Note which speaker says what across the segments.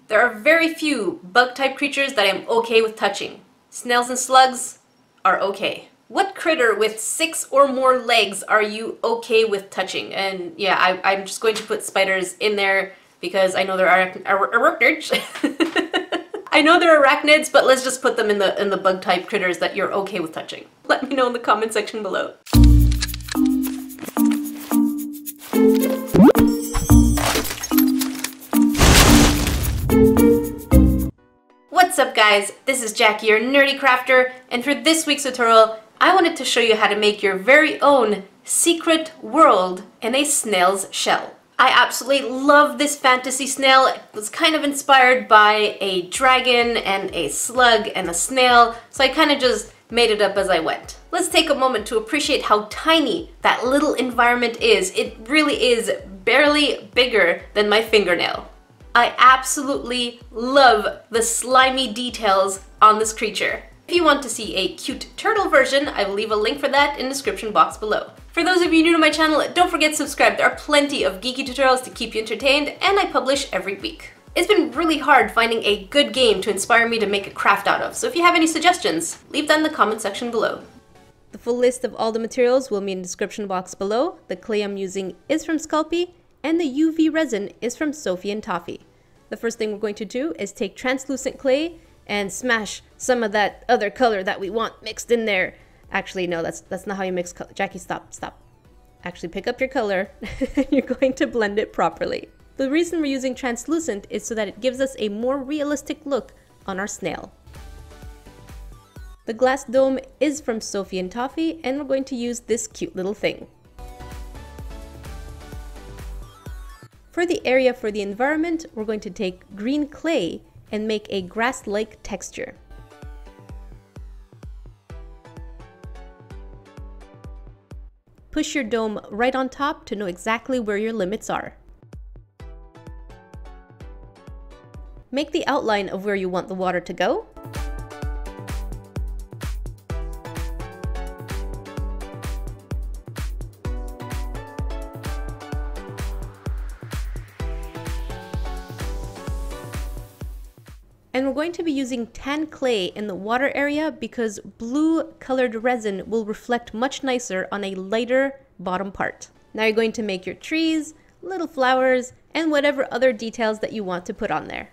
Speaker 1: There are very few bug-type creatures that I'm okay with touching. Snails and slugs are okay. What critter with 6 or more legs are you okay with touching? And yeah, I'm just going to put spiders in there because I know there are arachnids. I know they're arachnids, but let's just put them in the bug-type critters that you're okay with touching. Let me know in the comment section below. What's up guys, this is Jackie, your Nerdecrafter, and for this week's tutorial, I wanted to show you how to make your very own secret world in a snail's shell. I absolutely love this fantasy snail. It was kind of inspired by a dragon and a slug and a snail, so I kind of just made it up as I went. Let's take a moment to appreciate how tiny that little environment is. It really is barely bigger than my fingernail. I absolutely love the slimy details on this creature. If you want to see a cute turtle version, I will leave a link for that in the description box below. For those of you new to my channel, don't forget to subscribe. There are plenty of geeky tutorials to keep you entertained, and I publish every week. It's been really hard finding a good game to inspire me to make a craft out of, so if you have any suggestions, leave that in the comment section below. The full list of all the materials will be in the description box below. The clay I'm using is from Sculpting, and the UV resin is from Sophie Toffee. The first thing we're going to do is take translucent clay and smash some of that other color that we want mixed in there. Actually, no, that's not how you mix color. Jackie, stop. Actually, pick up your color. You're going to blend it properly. The reason we're using translucent is so that it gives us a more realistic look on our snail. The glass dome is from Sophie Toffee, and we're going to use this cute little thing. For the area for the environment, we're going to take green clay and make a grass-like texture. Push your dome right on top to know exactly where your limits are. Make the outline of where you want the water to go. And we're going to be using tan clay in the water area because blue colored resin will reflect much nicer on a lighter bottom part. Now you're going to make your trees, little flowers, and whatever other details that you want to put on there.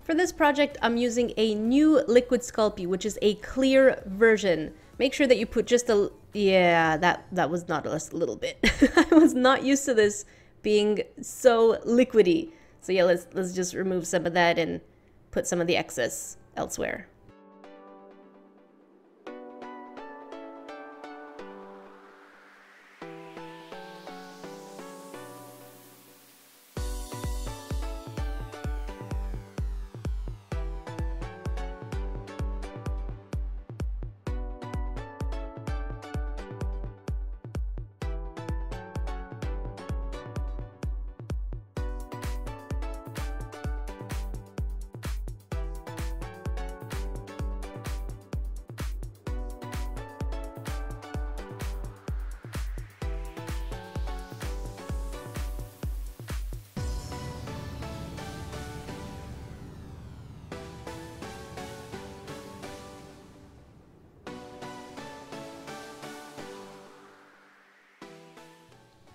Speaker 1: For this project, I'm using a new liquid Sculpey, which is a clear version. Make sure that you put just a... yeah, that was not a little bit. I was not used to this being so liquidy. So yeah, let's just remove some of that and put some of the excess elsewhere.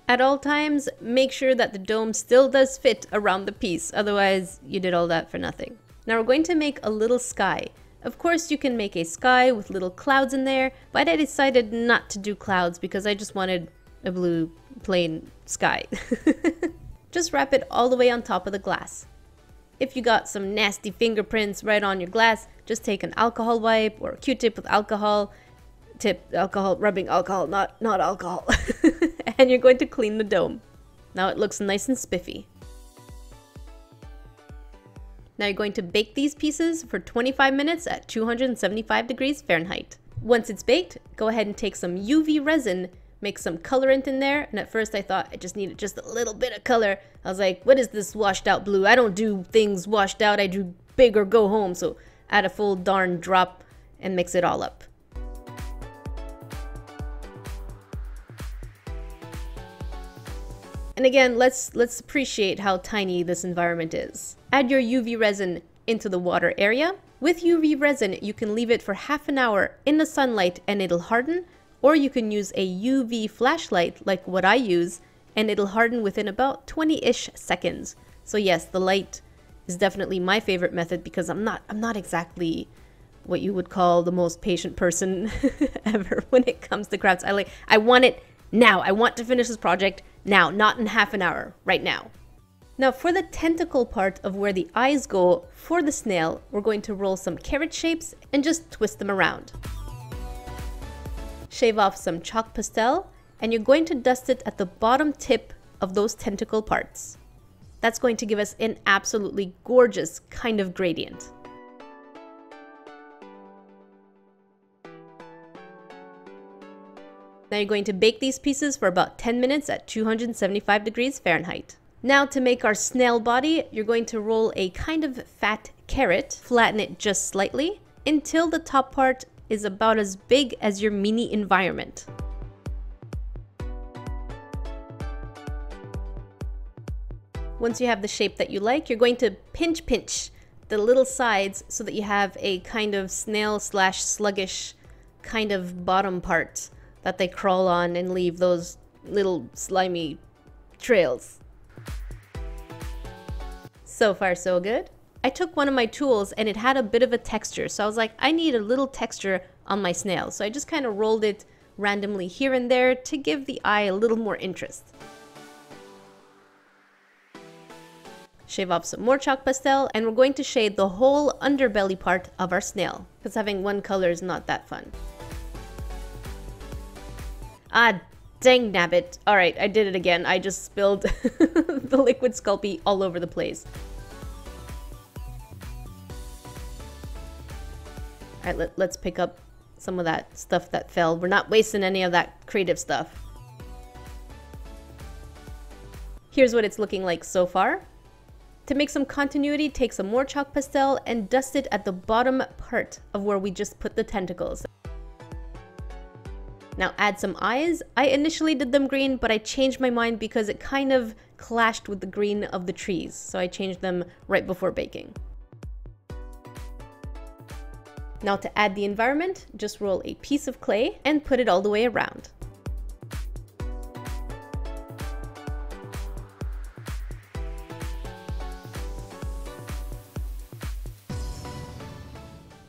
Speaker 1: At all times, make sure that the dome still does fit around the piece, otherwise you did all that for nothing. Now we're going to make a little sky. Of course you can make a sky with little clouds in there, but I decided not to do clouds because I just wanted a blue plain sky. Just wrap it all the way on top of the glass. If you got some nasty fingerprints right on your glass, just take an alcohol wipe or a Q-tip with alcohol. Rubbing alcohol, not alcohol. And you're going to clean the dome. Now it looks nice and spiffy. Now you're going to bake these pieces for 25 minutes at 275 degrees Fahrenheit. Once it's baked, go ahead and take some UV resin, make some colorant in there. And at first I thought I just needed just a little bit of color. I was like, what is this washed out blue? I don't do things washed out, I do big or go home. So add a full darn drop and mix it all up. And again, let's appreciate how tiny this environment is. Add your UV resin into the water area. With UV resin, you can leave it for half an hour in the sunlight and it'll harden, or you can use a UV flashlight like what I use, and it'll harden within about 20-ish seconds. So yes, the light is definitely my favorite method because I'm not exactly what you would call the most patient person ever when it comes to crafts. I want it now. I want to finish this project now, not in half an hour, right now. Now for the tentacle part of where the eyes go for the snail, we're going to roll some carrot shapes and just twist them around. Shave off some chalk pastel, and you're going to dust it at the bottom tip of those tentacle parts. That's going to give us an absolutely gorgeous kind of gradient. Now you're going to bake these pieces for about 10 minutes at 275 degrees Fahrenheit. Now to make our snail body, you're going to roll a kind of fat carrot, flatten it just slightly, until the top part is about as big as your mini environment. Once you have the shape that you like, you're going to pinch the little sides so that you have a kind of snail slash sluggish kind of bottom part that they crawl on and leave those little slimy trails. So far so good. I took one of my tools and it had a bit of a texture, so I was like, I need a little texture on my snail. So I just kind of rolled it randomly here and there to give the eye a little more interest. Shave off some more chalk pastel, and we're going to shade the whole underbelly part of our snail, because having one color is not that fun. Ah, dang nabbit. Alright, I did it again. I just spilled the liquid Sculpey all over the place. Alright, let's pick up some of that stuff that fell. We're not wasting any of that creative stuff. Here's what it's looking like so far. To make some continuity, take some more chalk pastel and dust it at the bottom part of where we just put the tentacles. Now add some eyes. I initially did them green, but I changed my mind because it kind of clashed with the green of the trees. So I changed them right before baking. Now to add the environment, just roll a piece of clay and put it all the way around.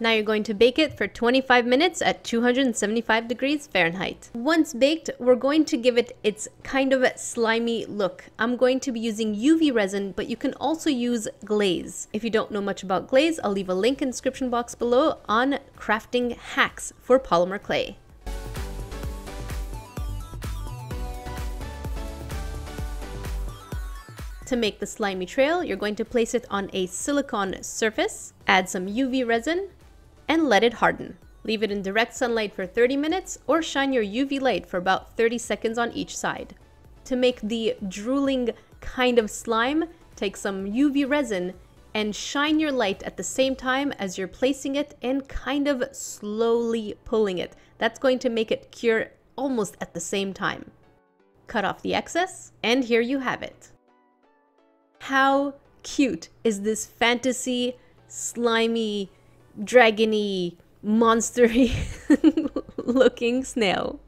Speaker 1: Now you're going to bake it for 25 minutes at 275 degrees Fahrenheit. Once baked, we're going to give it its kind of slimy look. I'm going to be using UV resin, but you can also use glaze. If you don't know much about glaze, I'll leave a link in the description box below on crafting hacks for polymer clay. To make the slimy trail, you're going to place it on a silicone surface, add some UV resin, and let it harden. Leave it in direct sunlight for 30 minutes or shine your UV light for about 30 seconds on each side. To make the drooling kind of slime, take some UV resin and shine your light at the same time as you're placing it and kind of slowly pulling it. That's going to make it cure almost at the same time. Cut off the excess, and here you have it. How cute is this fantasy, slimy, dragony, monstery looking snail?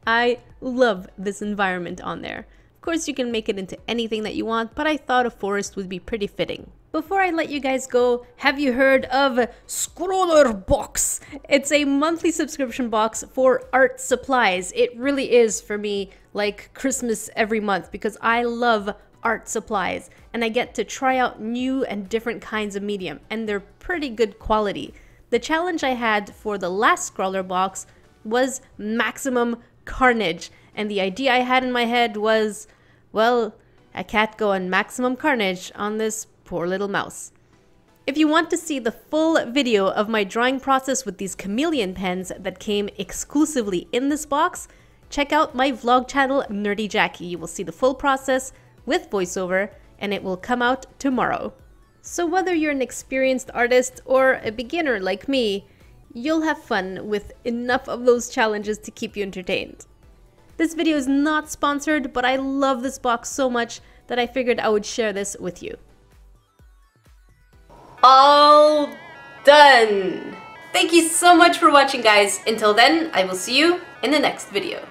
Speaker 1: I love this environment on there. Of course you can make it into anything that you want, but I thought a forest would be pretty fitting. Before I let you guys go, have you heard of Scroller Box? It's a monthly subscription box for art supplies. It really is for me like Christmas every month because I love art supplies and I get to try out new and different kinds of medium, and they're pretty good quality. The challenge I had for the last scroller box was maximum carnage, and the idea I had in my head was, well, I can't go on maximum carnage on this poor little mouse. If you want to see the full video of my drawing process with these chameleon pens that came exclusively in this box, check out my vlog channel, Nerdy Jackie. You will see the full process with voiceover, and it will come out tomorrow. So whether you're an experienced artist or a beginner like me, you'll have fun with enough of those challenges to keep you entertained. This video is not sponsored, but I love this box so much that I figured I would share this with you. All done! Thank you so much for watching, guys. Until then, I will see you in the next video.